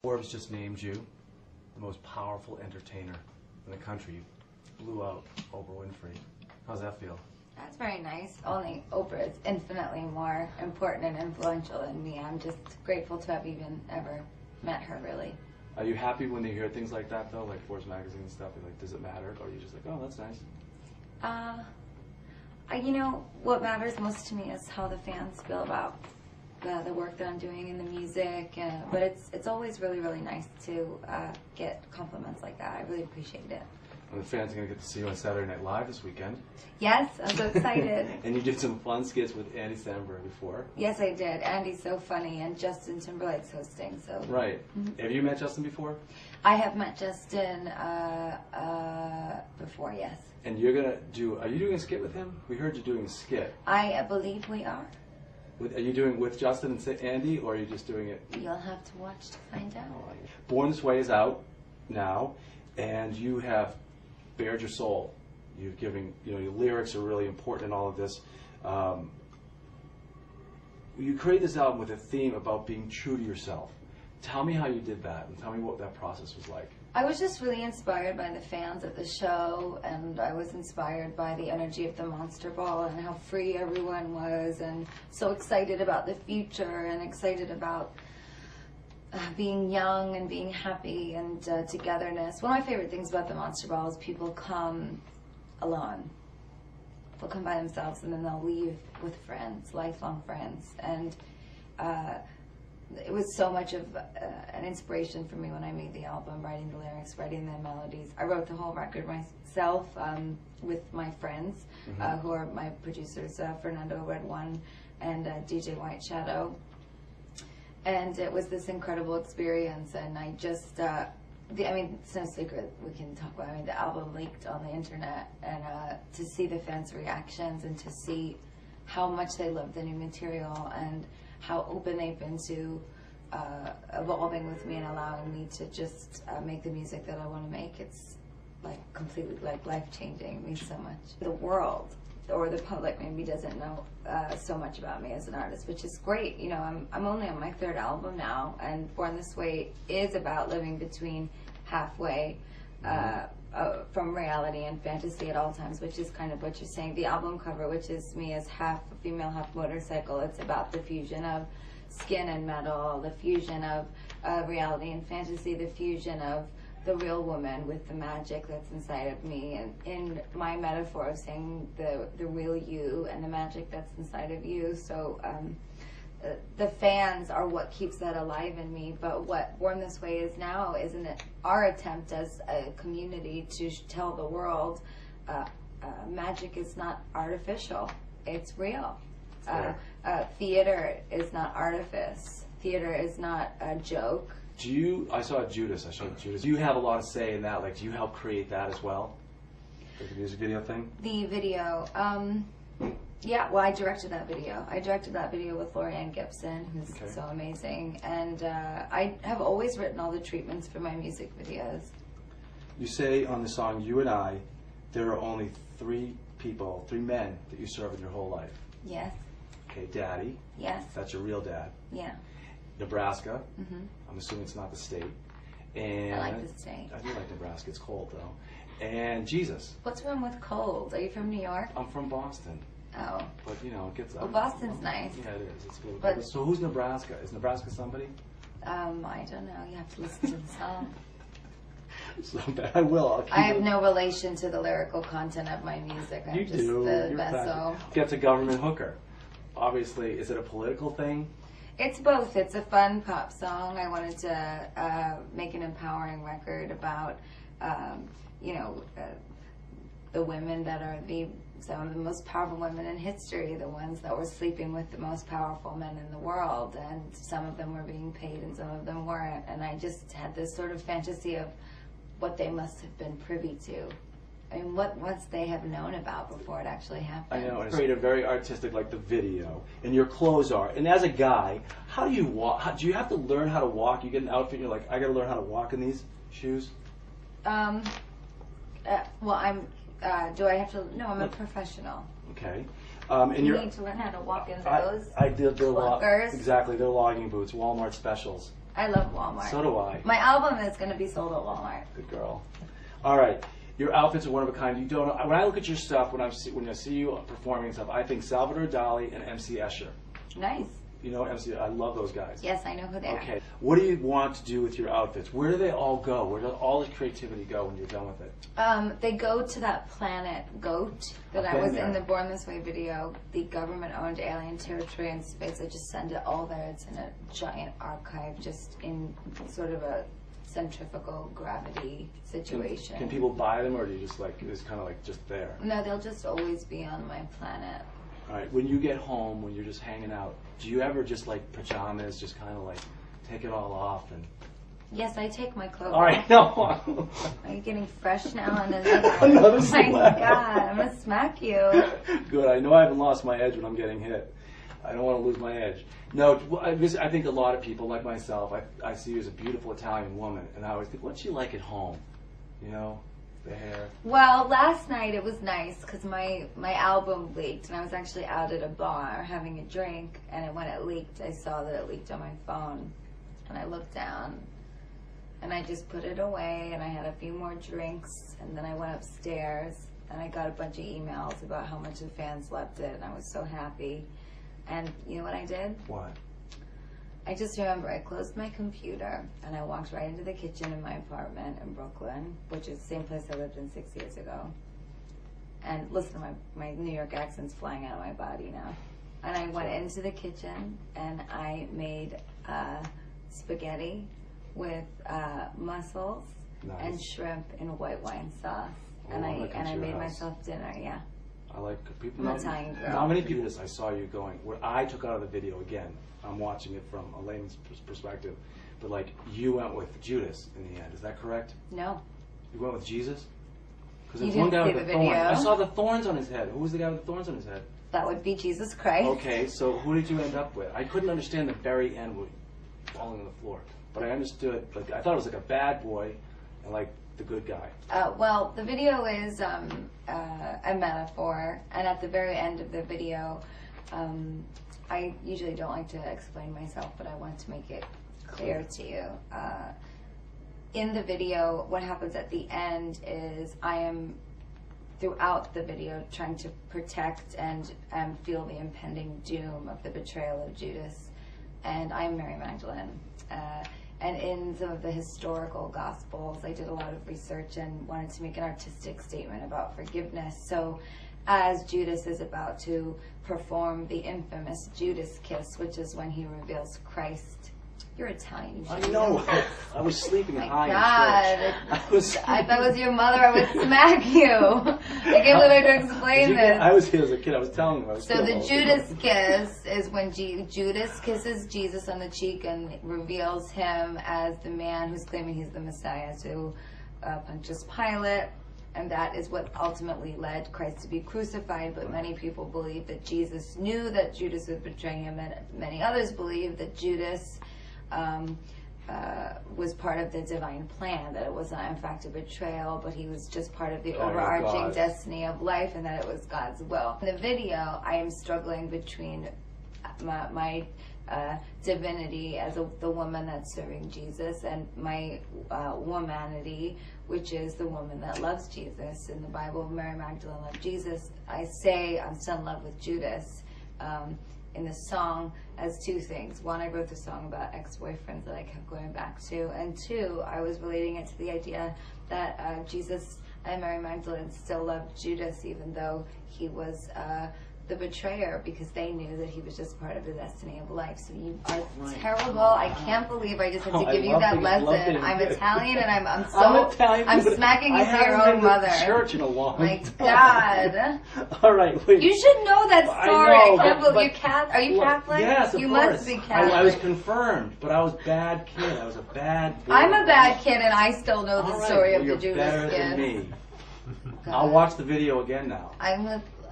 Forbes just named you the most powerful entertainer in the country. You blew out Oprah Winfrey. How's that feel? That's very nice. Only Oprah is infinitely more important and influential than me. I'm just grateful to have even ever met her, really. Are you happy when you hear things like that, though, like Forbes magazine and stuff? You're like, does it matter? Or are you just like, oh, that's nice? You know, what matters most to me is how the fans feel about the work that I'm doing in the music. But it's always really, really nice to get compliments like that. I really appreciate it. And the fans are going to get to see you on Saturday Night Live this weekend. Yes, I'm so excited. And you did some fun skits with Andy Samberg before. Yes, I did. Andy's so funny, and Justin Timberlake's hosting. So right. Have you met Justin before? I have met Justin before, yes. And you're going to do, are you doing a skit with him? We heard you doing a skit. I believe we are. Are you doing with Justin and Andy, or are you just doing it? You'll have to watch to find out. Born This Way is out now, and you have bared your soul. You've given, your lyrics are really important in all of this. You created this album with a theme about being true to yourself. Tell me how you did that, and tell me what that process was like. I was just really inspired by the fans at the show, and I was inspired by the energy of the Monster Ball and how free everyone was, and so excited about the future and excited about being young and being happy and togetherness. One of my favorite things about the Monster Ball is people come alone. They'll come by themselves and then they'll leave with friends, lifelong friends. And it was so much of an inspiration for me when I made the album, writing the lyrics, writing the melodies. I wrote the whole record myself with my friends, who are my producers, Fernando Red One and DJ White Shadow. And it was this incredible experience, and I just, it's no secret we can talk about. The album leaked on the internet, and to see the fans' reactions and to see how much they loved the new material and how open they've been to evolving with me and allowing me to just make the music that I want to make. It's like completely life-changing. It means so much. The world or the public maybe doesn't know so much about me as an artist, which is great. I'm only on my third album now, and Born This Way is about living between halfway from reality and fantasy at all times, which is kind of what you're saying. The album cover, which is me as half female, half motorcycle, it's about the fusion of skin and metal, the fusion of reality and fantasy, the fusion of the real woman with the magic that's inside of me, and in my metaphor of saying the real you and the magic that's inside of you. So the fans are what keeps that alive in me, but what Born This Way is now is our attempt as a community to tell the world magic is not artificial, it's real. Theater is not artifice. Theater is not a joke. I saw Judas. Do you have a lot of say in that? Like, do you help create that as well? Like the music video thing? The video, yeah, well, I directed that video. I directed that video with Lorianne Gibson, who's so amazing. And I have always written all the treatments for my music videos. You say on the song, You and I, there are only three men that you serve in your whole life. Yes. Okay, Daddy. Yes. That's your real dad. Yeah. Nebraska. I'm assuming it's not the state. And I like the state. I do like Nebraska. It's cold, though. And Jesus. What's wrong with cold? Are you from New York? I'm from Boston. Oh. But, it gets up. Well, Boston's nice. Yeah, it is. It's really cold. So who's Nebraska? Is Nebraska somebody? I don't know. You have to listen to the song. So I will. I have no relation to the lyrical content of my music. I'm just the vessel. Gets a government hooker. Obviously, is it a political thing? It's both. It's a fun pop song. I wanted to make an empowering record about, the women that are some of the most powerful women in history, the ones that were sleeping with the most powerful men in the world, and some of them were being paid and some of them weren't. And I just had this sort of fantasy of what they must have been privy to. I mean, what must they have known about before it actually happened? I know, and it's creative, very artistic, like the video, and your clothes are. And as a guy, how do you walk? Do you have to learn how to walk? You get an outfit, and you're like, I got to learn how to walk in these shoes? Do I have to? No, I'm a professional. Okay. And you need to learn how to walk in those. I did. They're clunkers. exactly. They're logging boots, Walmart specials. I love Walmart. So do I. My album is going to be sold at Walmart. Good girl. All right. Your outfits are one of a kind. You don't. When I look at your stuff, when I see you performing stuff, I think Salvador Dali and MC Escher. Nice. You know MC? I love those guys. Yes, I know who they are. Okay. What do you want to do with your outfits? Where do they all go? Where does all the creativity go when you're done with it? They go to that planet Goat that I was in the Born This Way video. The government-owned alien territory in space. I just send it all there. It's in a giant archive, just in sort of a centrifugal gravity situation. Can people buy them, or do you just like it's kind of like just there? No, they'll just always be on my planet. All right. When you get home, when you're just hanging out, do you ever just like pajamas, just kind of like take it all off and? Yes, I take my clothes All right. off. No. Are you getting fresh now? Another Oh my slap. God, I'm gonna smack you. Good. I know I haven't lost my edge when I'm getting hit. I don't want to lose my edge. No, I think a lot of people, like myself, I see you as a beautiful Italian woman, and I always think, what's she like at home? You know, the hair. Well, last night it was nice because my album leaked, and I was actually out at a bar having a drink, and when it leaked, I saw that it leaked on my phone, and I looked down, and I just put it away, and I had a few more drinks, and then I went upstairs, and I got a bunch of emails about how much the fans loved it, and I was so happy. And you know what I did? What? I just remember I closed my computer and I walked right into the kitchen in my apartment in Brooklyn, which is the same place I lived in 6 years ago. And listen, my New York accent's flying out of my body now. And I went into the kitchen and I made spaghetti with mussels and shrimp in white wine sauce. Oh, And I made house. myself dinner, yeah. I like people. I'm an Italian girl. How many people I saw you going? What I took out of the video again. I'm watching it from a layman's perspective, but like you went with Judas in the end. Is that correct? No. You went with Jesus? Because You there's one didn't guy see with the the thorn. video. I saw the thorns on his head. Who was the guy with the thorns on his head? That would be Jesus Christ. Okay, so who did you end up with? I couldn't understand the very end with falling on the floor, but I understood. Like I thought it was like a bad boy, and like the good guy. Well, the video is a metaphor, and at the very end of the video, I usually don't like to explain myself, but I want to make it clear to you. In the video, what happens at the end is I am, throughout the video, trying to protect and feel the impending doom of the betrayal of Judas, and I'm Mary Magdalene. And in some of the historical Gospels, I did a lot of research and wanted to make an artistic statement about forgiveness. So as Judas is about to perform the infamous Judas kiss, which is when he reveals Christ. You're Italian. You I should know. know. I was sleeping My high God. in church. I thought it was your mother, I would smack you. I can't believe I had to explain this. I was here as a kid. I was telling him. I was So killed the all the Judas time. kiss is when Judas kisses Jesus on the cheek and reveals him as the man who's claiming he's the Messiah to Pontius Pilate. And that is what ultimately led Christ to be crucified. But many people believe that Jesus knew that Judas would betray him, and many others believe that Judas was part of the divine plan, that it was not in fact a betrayal, but he was just part of the overarching destiny of life, and that it was God's will. In the video, I am struggling between my divinity as the woman that's serving Jesus and my womanity, which is the woman that loves Jesus. In the Bible, Mary Magdalene loved Jesus. I say I'm still in love with Judas in the song as two things. One, I wrote the song about ex-boyfriends that I kept going back to, and two, I was relating it to the idea that Jesus and Mary Magdalene still loved Judas even though he was the betrayer, because they knew that he was just part of the destiny of life. So you are terrible. I can't believe I just had to give you that lesson. I'm Italian, and I'm smacking you for your own mother. I haven't been to church in a long My time. God. All right, wait. You should know that story. I know, I can't but- believe are you Catholic? Yes, of you course. must be Catholic. I was confirmed, but I was a bad kid. I was a bad boy. I'm a bad kid, and I still know the All right, story well, of you're the Judas better kid. than me. God. I'll watch the video again now.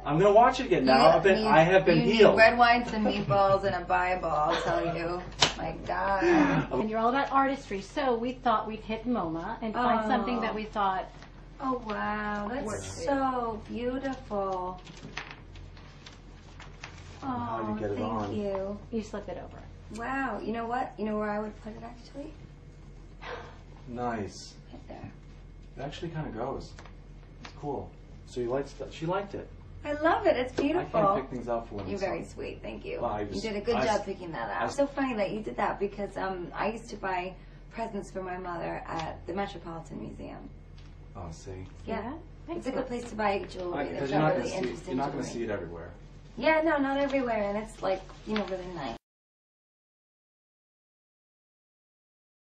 I'm going to watch it again now. I have been you healed. need red wine, some meatballs, and a Bible, I'll tell you. My God. And you're all about artistry, so we thought we'd hit MoMA and find something that we thought. Oh, wow. That's so beautiful. How do Oh, you get it thank on? you. You slip it over. Wow. You know what? You know where I would put it actually? Nice. Right there. It actually kind of goes. It's cool. So you liked that? She liked it. I love it. It's I beautiful. can't pick things out for women. You're so- very sweet. Thank you. Well, You did a good job picking that out. It's so funny that you did that because I used to buy presents for my mother at the Metropolitan Museum. Oh, see. Yeah. Thanks, It's a good place to buy jewelry. Because There's you're not really going to interesting see it jewelry. everywhere. Yeah, no, not everywhere, and it's like, really nice.